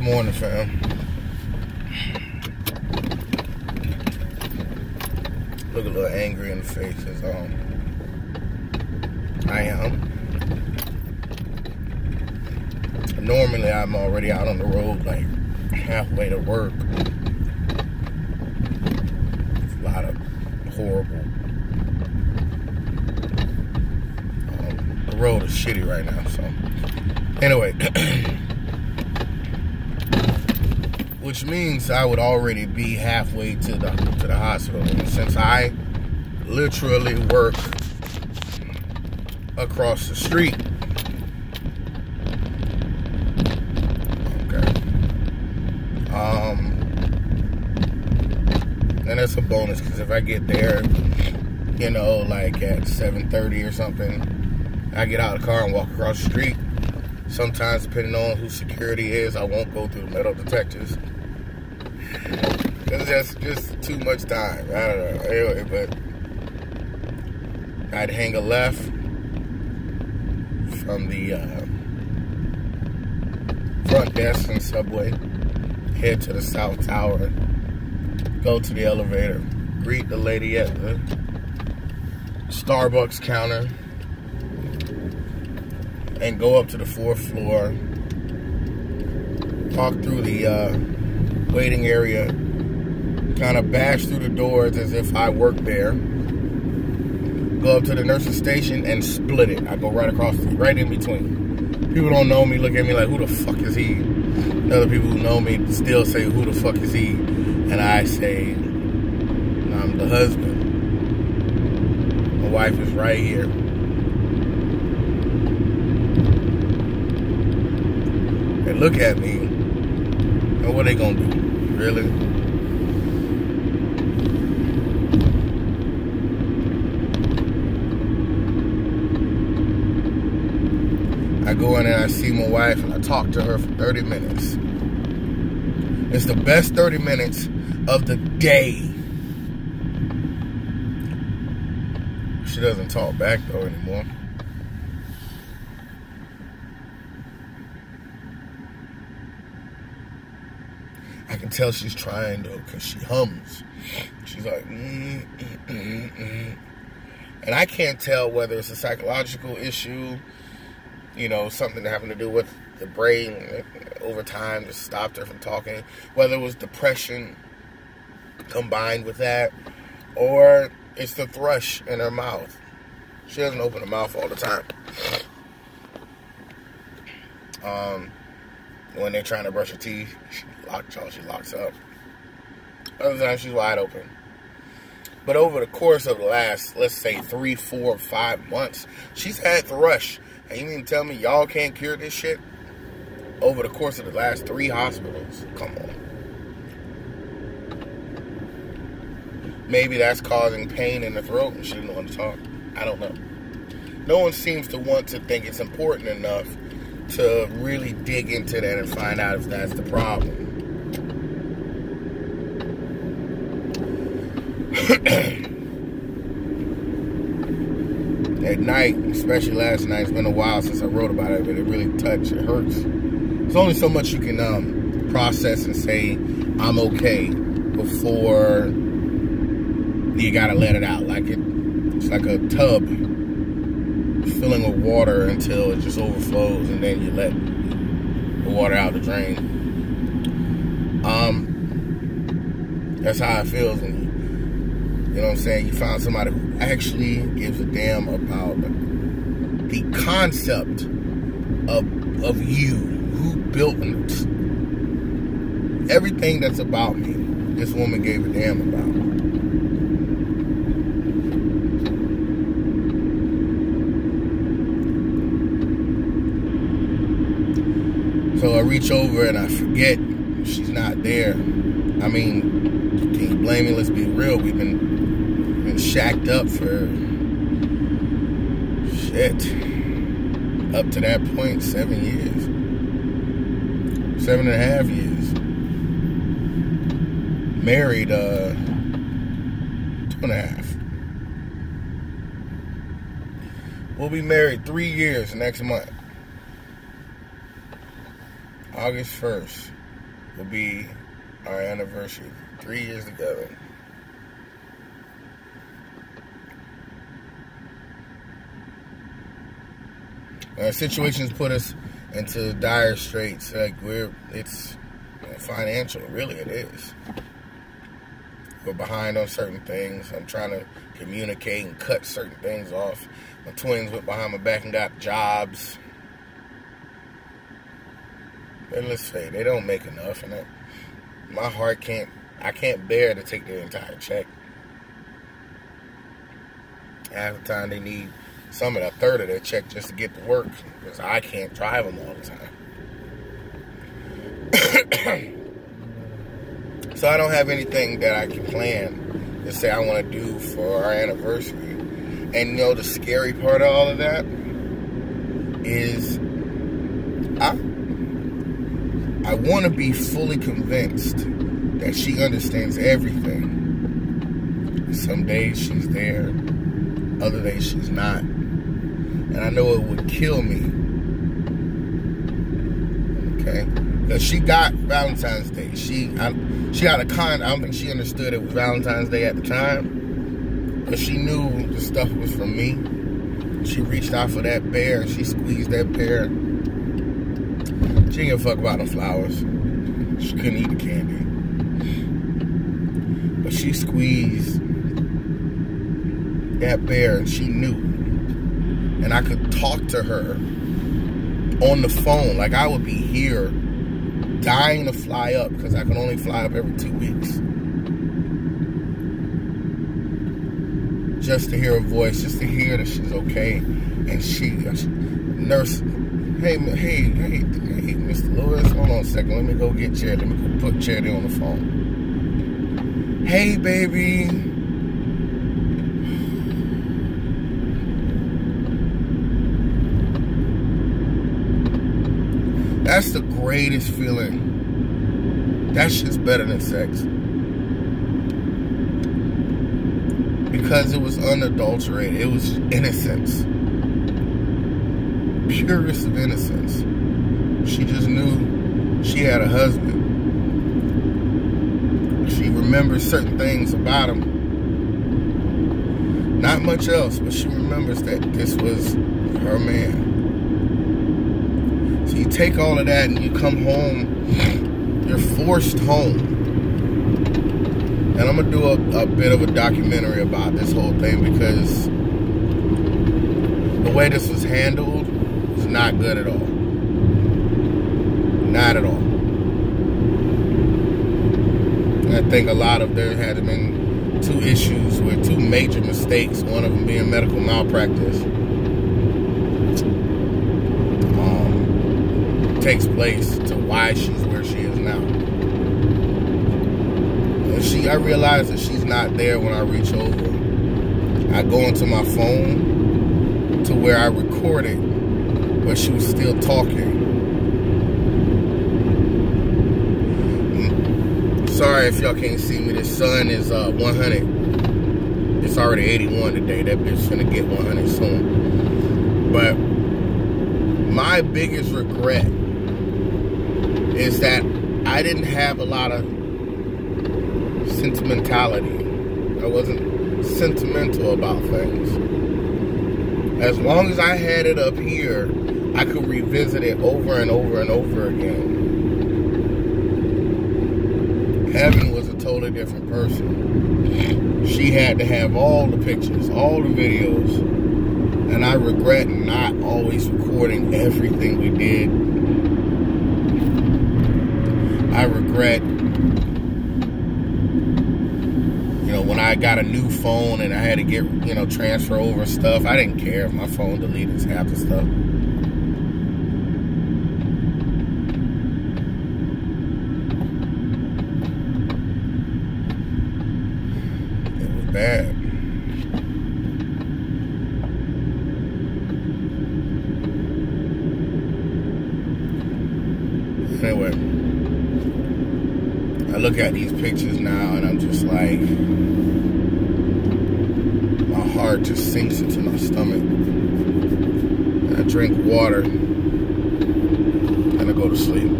Good morning, fam. Look a little angry in the face as I am. Normally, I'm already out on the road, like halfway to work. It's a lot of horrible. The road is shitty right now, so anyway. Which means I would already be halfway to the hospital. And since I literally work across the street. Okay. And that's a bonus because if I get there, you know, like at 7:30 or something, I get out of the car and walk across the street. Sometimes, depending on who security is, I won't go through the metal detectors. Because that's just too much time. I don't know. Anyway, but I'd hang a left from the front desk in Subway, head to the South Tower, go to the elevator, greet the lady at the Starbucks counter, and go up to the 4th floor, walk through the waiting area, kind of bash through the doors as if I work there, go up to the nurse's station and split it. I go right across, right in between. People don't know me, look at me like, who the fuck is he? Other people who know me still say, who the fuck is he? And I say, I'm the husband. My wife is right here. They look at me, and what are they gonna do? Really? I go in and I see my wife and I talk to her for 30 minutes. It's the best 30 minutes of the day. She doesn't talk back though anymore. I can tell she's trying though, because she hums. She's like, And I can't tell whether it's a psychological issue, you know, something having to do with the brain over time just stopped her from talking, whether it was depression combined with that, or it's the thrush in her mouth. She doesn't open her mouth all the time. When they're trying to brush her teeth, she locks up. Other times she's wide open. But over the course of the last, let's say 3, 4, 5 months, she's had thrush. And you mean to tell me y'all can't cure this shit? Over the course of the last 3 hospitals? Come on. Maybe that's causing pain in the throat and she doesn't want to talk. I don't know. No one seems to want to think it's important enough to really dig into that and find out if that's the problem. At night, especially last night, it's been a while since I wrote about it, but it really touched, it hurts. There's only so much you can process and say, I'm okay, before you gotta let it out. Like it's like a tub filling with water until it just overflows, and then you let the water out the drain. That's how it feels when you know what I'm saying, you found somebody who actually gives a damn about the concept of you, who built everything that's about me. This woman gave a damn about. So I reach over and I forget she's not there. I mean, can you blame me? Let's be real. We've been shacked up for shit. Up to that point, 7 years. 7.5 years. Married 2.5. We'll be married 3 years next month. August 1st. will be our anniversary. 3 years together. Situations put us into dire straits. Like it's financial, really it is. We're behind on certain things. I'm trying to communicate and cut certain things off. My twins went behind my back and got jobs. And let's say they don't make enough, and my heart I can't bear to take their entire check. Half the time they need some of a third of their check just to get to work, because I can't drive them all the time. So I don't have anything that I can plan to say I want to do for our anniversary. And you know, the scary part of all of that is I want to be fully convinced that she understands everything. Some days she's there, other days she's not. And I know it would kill me. Okay? Because she got Valentine's Day. She got a kind. I don't think she understood it was Valentine's Day at the time. But she knew the stuff was from me. She reached out for that bear. She squeezed that bear. She didn't give a fuck about the flowers. She couldn't eat the candy. But she squeezed that bear, and she knew. And I could talk to her on the phone. Like, I would be here dying to fly up, because I can only fly up every 2 weeks. Just to hear her voice, just to hear that she's okay. And nurse, hey, Mr. Lewis, hold on a second. Let me go get Charity. Let me go put Charity on the phone. Hey, baby. That's the greatest feeling. That shit's better than sex. Because it was unadulterated. It was innocence. Purest of innocence. She just knew she had a husband. She remembers certain things about him. Not much else, but she remembers that this was her man. So you take all of that and you come home. You're forced home. And I'm going to do a bit of a documentary about this whole thing, because the way this was handled was not good at all. Not at all. And I think there had been two issues with two major mistakes, one of them being medical malpractice. Takes place to why she's where she is now. I realize that she's not there when I reach over. I go into my phone to where I recorded, but she was still talking. Sorry if y'all can't see me. The sun is 100. It's already 81 today. That bitch finna get 100 soon. But my biggest regret is that I didn't have a lot of sentimentality. I wasn't sentimental about things. As long as I had it up here, I could revisit it over and over and over again. Heaven was a totally different person. She had to have all the pictures, all the videos, and I regret not always recording everything we did. I regret, when I got a new phone and I had to get, transfer over stuff. I didn't care if my phone deleted half the stuff. It was bad. Anyway, I look at these pictures now and I'm just like, my heart just sinks into my stomach. And I drink water and I go to sleep.